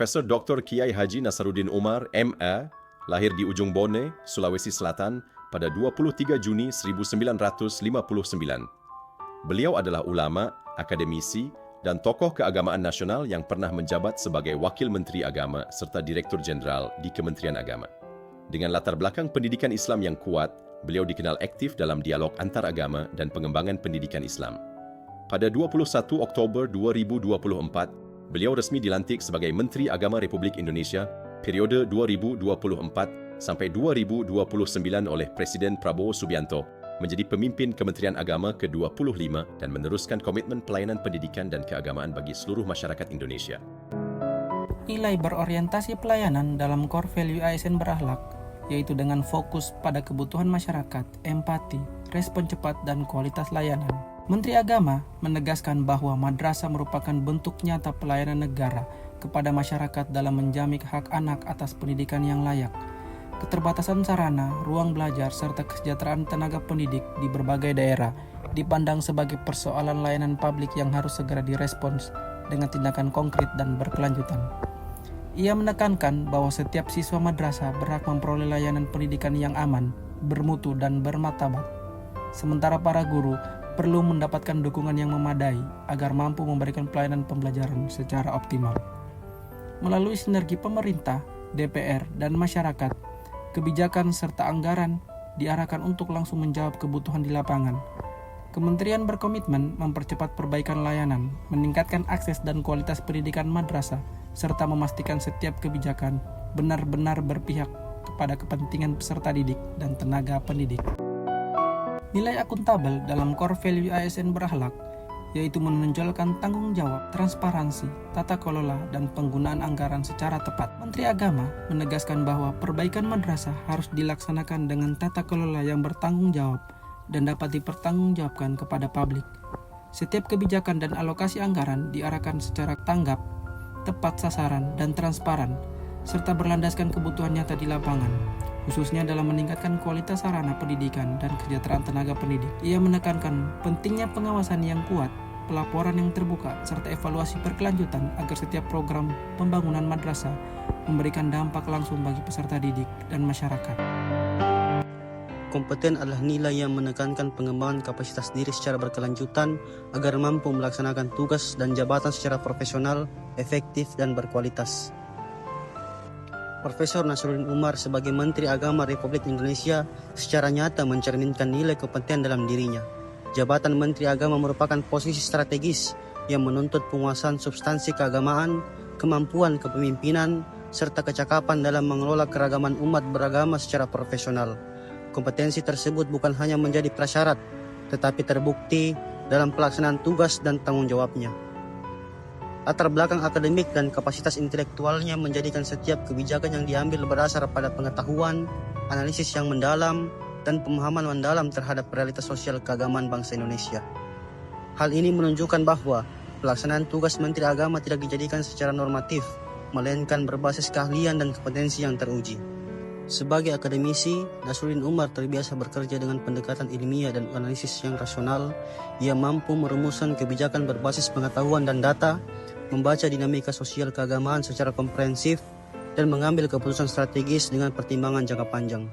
Profesor Dr. Kiai Haji Nasaruddin Umar, MA, lahir di Ujung Bone, Sulawesi Selatan pada 23 Juni 1959. Beliau adalah ulama, akademisi, dan tokoh keagamaan nasional yang pernah menjabat sebagai Wakil Menteri Agama serta Direktur Jenderal di Kementerian Agama. Dengan latar belakang pendidikan Islam yang kuat, beliau dikenal aktif dalam dialog antaragama dan pengembangan pendidikan Islam. Pada 21 Oktober 2024, beliau resmi dilantik sebagai Menteri Agama Republik Indonesia periode 2024 sampai 2029 oleh Presiden Prabowo Subianto menjadi pemimpin Kementerian Agama ke-25 dan meneruskan komitmen pelayanan pendidikan dan keagamaan bagi seluruh masyarakat Indonesia. Nilai berorientasi pelayanan dalam core value ASN berakhlak, yaitu dengan fokus pada kebutuhan masyarakat, empati, respon cepat, dan kualitas layanan. Menteri Agama menegaskan bahwa madrasah merupakan bentuk nyata pelayanan negara kepada masyarakat dalam menjamin hak anak atas pendidikan yang layak. Keterbatasan sarana, ruang belajar, serta kesejahteraan tenaga pendidik di berbagai daerah dipandang sebagai persoalan layanan publik yang harus segera direspons dengan tindakan konkret dan berkelanjutan. Ia menekankan bahwa setiap siswa madrasah berhak memperoleh layanan pendidikan yang aman, bermutu, dan bermartabat. Sementara para guru perlu mendapatkan dukungan yang memadai agar mampu memberikan pelayanan pembelajaran secara optimal. Melalui sinergi pemerintah, DPR, dan masyarakat, kebijakan serta anggaran diarahkan untuk langsung menjawab kebutuhan di lapangan. Kementerian berkomitmen mempercepat perbaikan layanan, meningkatkan akses dan kualitas pendidikan madrasah, serta memastikan setiap kebijakan benar-benar berpihak kepada kepentingan peserta didik dan tenaga pendidik. Nilai akuntabel dalam core value ASN berakhlak, yaitu menonjolkan tanggung jawab, transparansi, tata kelola, dan penggunaan anggaran secara tepat. Menteri Agama menegaskan bahwa perbaikan madrasah harus dilaksanakan dengan tata kelola yang bertanggung jawab dan dapat dipertanggungjawabkan kepada publik. Setiap kebijakan dan alokasi anggaran diarahkan secara tanggap, tepat sasaran, dan transparan, serta berlandaskan kebutuhan nyata di lapangan, khususnya dalam meningkatkan kualitas sarana pendidikan dan kesejahteraan tenaga pendidik. Ia menekankan pentingnya pengawasan yang kuat, pelaporan yang terbuka, serta evaluasi berkelanjutan agar setiap program pembangunan madrasah memberikan dampak langsung bagi peserta didik dan masyarakat. Kompeten adalah nilai yang menekankan pengembangan kapasitas diri secara berkelanjutan agar mampu melaksanakan tugas dan jabatan secara profesional, efektif, dan berkualitas. Profesor Nasaruddin Umar sebagai Menteri Agama Republik Indonesia secara nyata mencerminkan nilai kompeten dalam dirinya. Jabatan Menteri Agama merupakan posisi strategis yang menuntut penguasaan substansi keagamaan, kemampuan kepemimpinan, serta kecakapan dalam mengelola keragaman umat beragama secara profesional. Kompetensi tersebut bukan hanya menjadi prasyarat, tetapi terbukti dalam pelaksanaan tugas dan tanggung jawabnya. Latar belakang akademik dan kapasitas intelektualnya menjadikan setiap kebijakan yang diambil berdasar pada pengetahuan, analisis yang mendalam, dan pemahaman mendalam terhadap realitas sosial keagamaan bangsa Indonesia. Hal ini menunjukkan bahwa pelaksanaan tugas Menteri Agama tidak dijadikan secara normatif, melainkan berbasis keahlian dan kompetensi yang teruji. Sebagai akademisi, Nasaruddin Umar terbiasa bekerja dengan pendekatan ilmiah dan analisis yang rasional. Ia mampu merumuskan kebijakan berbasis pengetahuan dan data, membaca dinamika sosial keagamaan secara komprehensif, dan mengambil keputusan strategis dengan pertimbangan jangka panjang.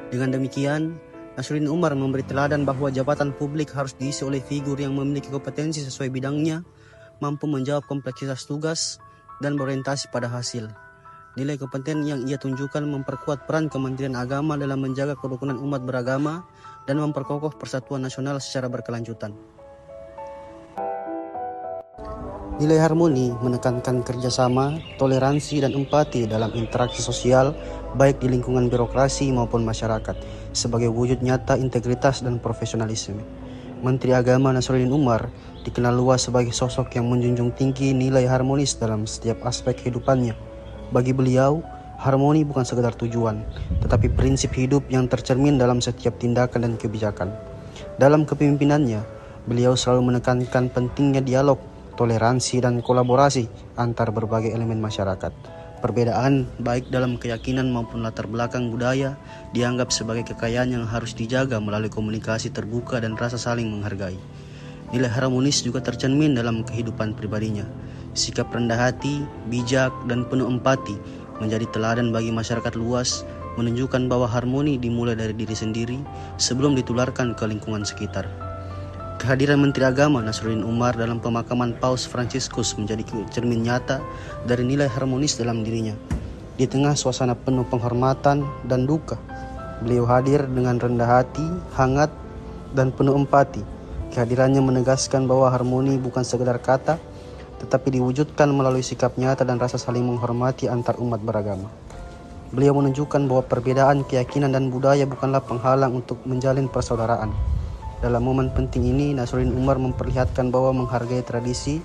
Dengan demikian, Nasaruddin Umar memberi teladan bahwa jabatan publik harus diisi oleh figur yang memiliki kompetensi sesuai bidangnya, mampu menjawab kompleksitas tugas, dan berorientasi pada hasil. Nilai kompeten yang ia tunjukkan memperkuat peran Kementerian Agama dalam menjaga kerukunan umat beragama dan memperkokoh persatuan nasional secara berkelanjutan. Nilai harmoni menekankan kerjasama, toleransi, dan empati dalam interaksi sosial, baik di lingkungan birokrasi maupun masyarakat, sebagai wujud nyata integritas dan profesionalisme. Menteri Agama Nasaruddin Umar dikenal luas sebagai sosok yang menjunjung tinggi nilai harmonis dalam setiap aspek kehidupannya. Bagi beliau, harmoni bukan sekedar tujuan, tetapi prinsip hidup yang tercermin dalam setiap tindakan dan kebijakan. Dalam kepemimpinannya, beliau selalu menekankan pentingnya dialog, toleransi, dan kolaborasi antar berbagai elemen masyarakat. Perbedaan, baik dalam keyakinan maupun latar belakang budaya, dianggap sebagai kekayaan yang harus dijaga melalui komunikasi terbuka dan rasa saling menghargai. Nilai harmonis juga tercermin dalam kehidupan pribadinya. sikap rendah hati, bijak, dan penuh empati menjadi teladan bagi masyarakat luas, menunjukkan bahwa harmoni dimulai dari diri sendiri sebelum ditularkan ke lingkungan sekitar. Kehadiran Menteri Agama Nasaruddin Umar dalam pemakaman Paus Fransiskus menjadi cermin nyata dari nilai harmonis dalam dirinya. Di tengah suasana penuh penghormatan dan duka, beliau hadir dengan rendah hati, hangat, dan penuh empati. Kehadirannya menegaskan bahwa harmoni bukan sekedar kata, tetapi diwujudkan melalui sikap nyata dan rasa saling menghormati antar umat beragama. Beliau menunjukkan bahwa perbedaan keyakinan dan budaya bukanlah penghalang untuk menjalin persaudaraan. Dalam momen penting ini, Nasaruddin Umar memperlihatkan bahwa menghargai tradisi,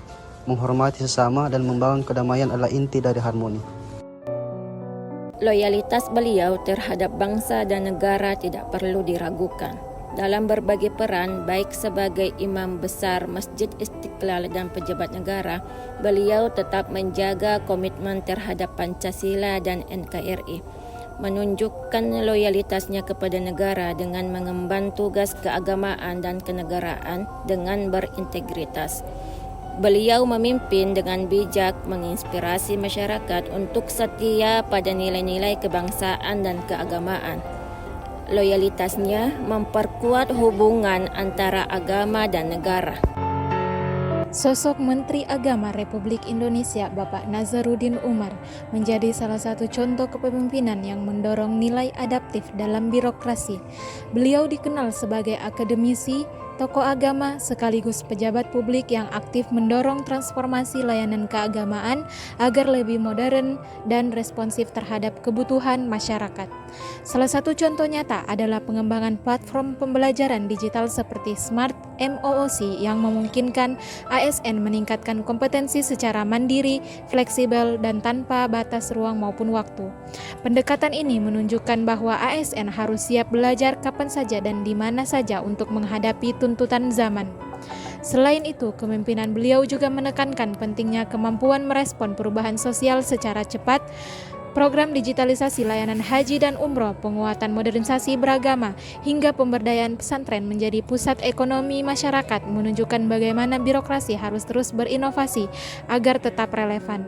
menghormati sesama, dan membangun kedamaian adalah inti dari harmoni. Loyalitas beliau terhadap bangsa dan negara tidak perlu diragukan. Dalam berbagai peran, baik sebagai imam besar Masjid Istiqlal dan pejabat negara, beliau tetap menjaga komitmen terhadap Pancasila dan NKRI, menunjukkan loyalitasnya kepada negara dengan mengemban tugas keagamaan dan kenegaraan dengan berintegritas. Beliau memimpin dengan bijak, menginspirasi masyarakat untuk setia pada nilai-nilai kebangsaan dan keagamaan. Loyalitasnya memperkuat hubungan antara agama dan negara. Sosok Menteri Agama Republik Indonesia Bapak Nasaruddin Umar menjadi salah satu contoh kepemimpinan yang mendorong nilai adaptif dalam birokrasi. Beliau dikenal sebagai akademisi, tokoh agama, sekaligus pejabat publik yang aktif mendorong transformasi layanan keagamaan agar lebih modern dan responsif terhadap kebutuhan masyarakat. Salah satu contoh nyata adalah pengembangan platform pembelajaran digital seperti Smart MOOC yang memungkinkan ASN meningkatkan kompetensi secara mandiri, fleksibel, dan tanpa batas ruang maupun waktu. Pendekatan ini menunjukkan bahwa ASN harus siap belajar kapan saja dan di mana saja untuk menghadapi tuntutan zaman. Selain itu, kepemimpinan beliau juga menekankan pentingnya kemampuan merespon perubahan sosial secara cepat. Program digitalisasi layanan haji dan umroh, penguatan modernisasi beragama, hingga pemberdayaan pesantren menjadi pusat ekonomi masyarakat menunjukkan bagaimana birokrasi harus terus berinovasi agar tetap relevan.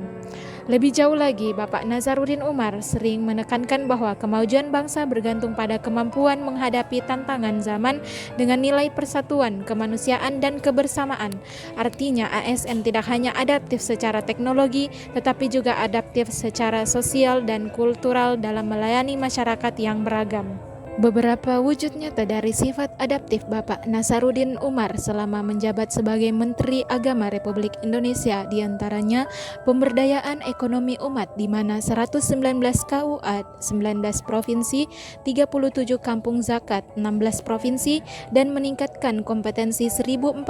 Lebih jauh lagi, Bapak Nasaruddin Umar sering menekankan bahwa kemajuan bangsa bergantung pada kemampuan menghadapi tantangan zaman dengan nilai persatuan, kemanusiaan, dan kebersamaan. Artinya, ASN tidak hanya adaptif secara teknologi, tetapi juga adaptif secara sosial dan kultural dalam melayani masyarakat yang beragam. Beberapa wujud nyata dari sifat adaptif Bapak Nasaruddin Umar selama menjabat sebagai Menteri Agama Republik Indonesia, diantaranya pemberdayaan ekonomi umat di mana 119 KUA, 19 provinsi, 37 kampung zakat, 16 provinsi, dan meningkatkan kompetensi 1.426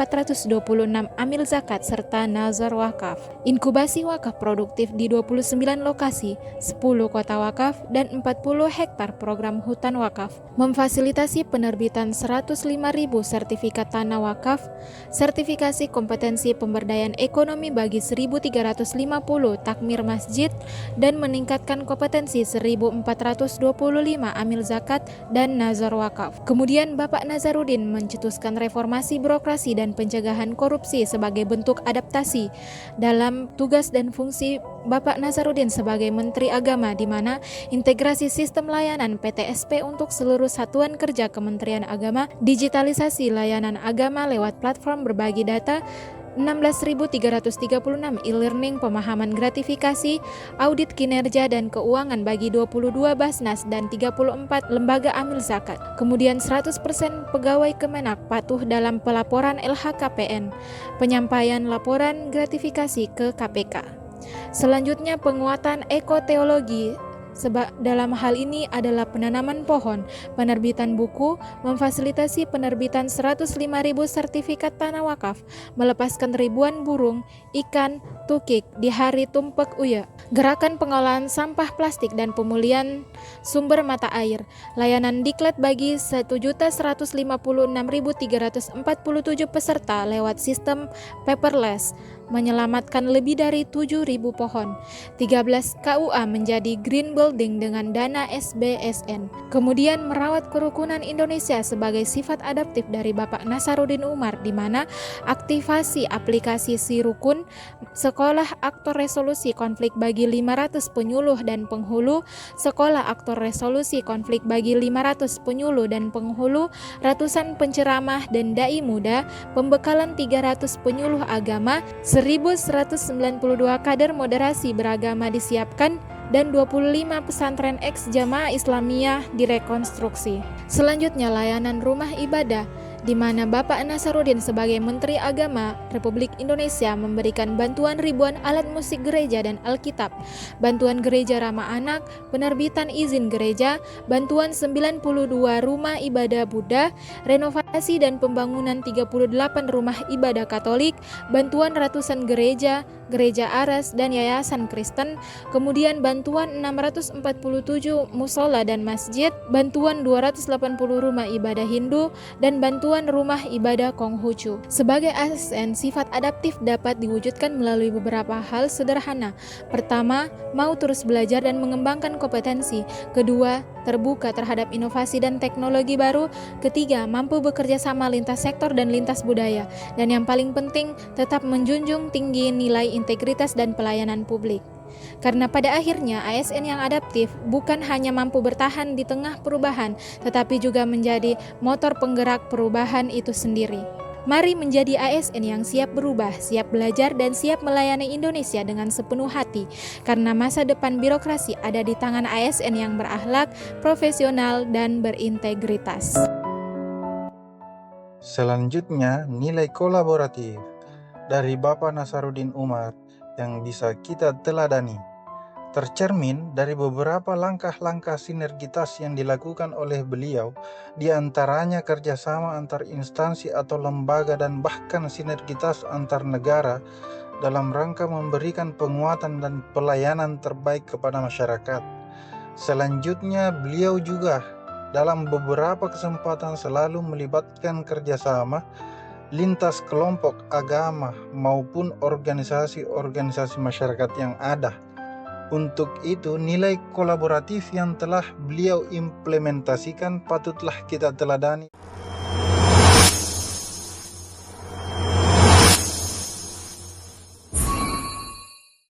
amil zakat serta nazar wakaf. Inkubasi wakaf produktif di 29 lokasi, 10 kota wakaf, dan 40 hektar program hutan wakaf. Memfasilitasi penerbitan 105.000 sertifikat tanah wakaf, sertifikasi kompetensi pemberdayaan ekonomi bagi 1.350 takmir masjid, dan meningkatkan kompetensi 1.425 amil zakat dan nazar wakaf. Kemudian Bapak Nasaruddin mencetuskan reformasi birokrasi dan pencegahan korupsi sebagai bentuk adaptasi dalam tugas dan fungsi Bapak Nasaruddin sebagai Menteri Agama, di mana integrasi sistem layanan PTSP untuk seluruh satuan kerja Kementerian Agama, digitalisasi layanan agama lewat platform berbagi data, 16.336 e-learning pemahaman gratifikasi, audit kinerja dan keuangan bagi 22 Basnas dan 34 lembaga amil zakat. Kemudian 100% pegawai Kemenak patuh dalam pelaporan LHKPN, penyampaian laporan gratifikasi ke KPK. Selanjutnya penguatan ekoteologi. Dalam hal ini adalah penanaman pohon, penerbitan buku, memfasilitasi penerbitan 105.000 sertifikat tanah wakaf, melepaskan ribuan burung, ikan, tukik di hari Tumpek Uya, gerakan pengolahan sampah plastik dan pemulihan sumber mata air, layanan diklat bagi 1.156.347 peserta lewat sistem paperless, menyelamatkan lebih dari 7.000 pohon. 13 KUA menjadi green building dengan dana SBSN. Kemudian merawat kerukunan Indonesia sebagai sifat adaptif dari Bapak Nasaruddin Umar, di mana aktivasi aplikasi Si Rukun, sekolah aktor resolusi konflik bagi 500 penyuluh dan penghulu, sekolah aktor resolusi konflik bagi 500 penyuluh dan penghulu, ratusan penceramah dan dai muda, pembekalan 300 penyuluh agama, 1.192 kader moderasi beragama disiapkan, dan 25 pesantren ex-jamaah Islamiyah direkonstruksi. Selanjutnya layanan rumah ibadah, di mana Bapak Nasaruddin sebagai Menteri Agama Republik Indonesia memberikan bantuan ribuan alat musik gereja dan Alkitab, bantuan gereja ramah anak, penerbitan izin gereja, bantuan 92 rumah ibadah Buddha, renovasi dan pembangunan 38 rumah ibadah Katolik, bantuan ratusan gereja, gereja Aras dan yayasan Kristen, kemudian bantuan 647 musola dan masjid, bantuan 280 rumah ibadah Hindu, dan bantuan rumah ibadah Konghucu. Sebagai ASN, sifat adaptif dapat diwujudkan melalui beberapa hal sederhana. Pertama, mau terus belajar dan mengembangkan kompetensi. Kedua, terbuka terhadap inovasi dan teknologi baru. Ketiga, mampu bekerja sama lintas sektor dan lintas budaya. Dan yang paling penting, tetap menjunjung tinggi nilai integritas dan pelayanan publik. Karena pada akhirnya ASN yang adaptif bukan hanya mampu bertahan di tengah perubahan, tetapi juga menjadi motor penggerak perubahan itu sendiri. Mari menjadi ASN yang siap berubah, siap belajar, dan siap melayani Indonesia dengan sepenuh hati. Karena masa depan birokrasi ada di tangan ASN yang berakhlak, profesional, dan berintegritas. Selanjutnya, nilai kolaboratif dari Bapak Nasaruddin Umar yang bisa kita teladani, tercermin dari beberapa langkah-langkah sinergitas yang dilakukan oleh beliau, di antaranya kerjasama antar instansi atau lembaga dan bahkan sinergitas antar negara dalam rangka memberikan penguatan dan pelayanan terbaik kepada masyarakat. Selanjutnya, beliau juga dalam beberapa kesempatan selalu melibatkan kerjasama lintas kelompok agama maupun organisasi-organisasi masyarakat yang ada. Untuk itu, nilai kolaboratif yang telah beliau implementasikan patutlah kita teladani.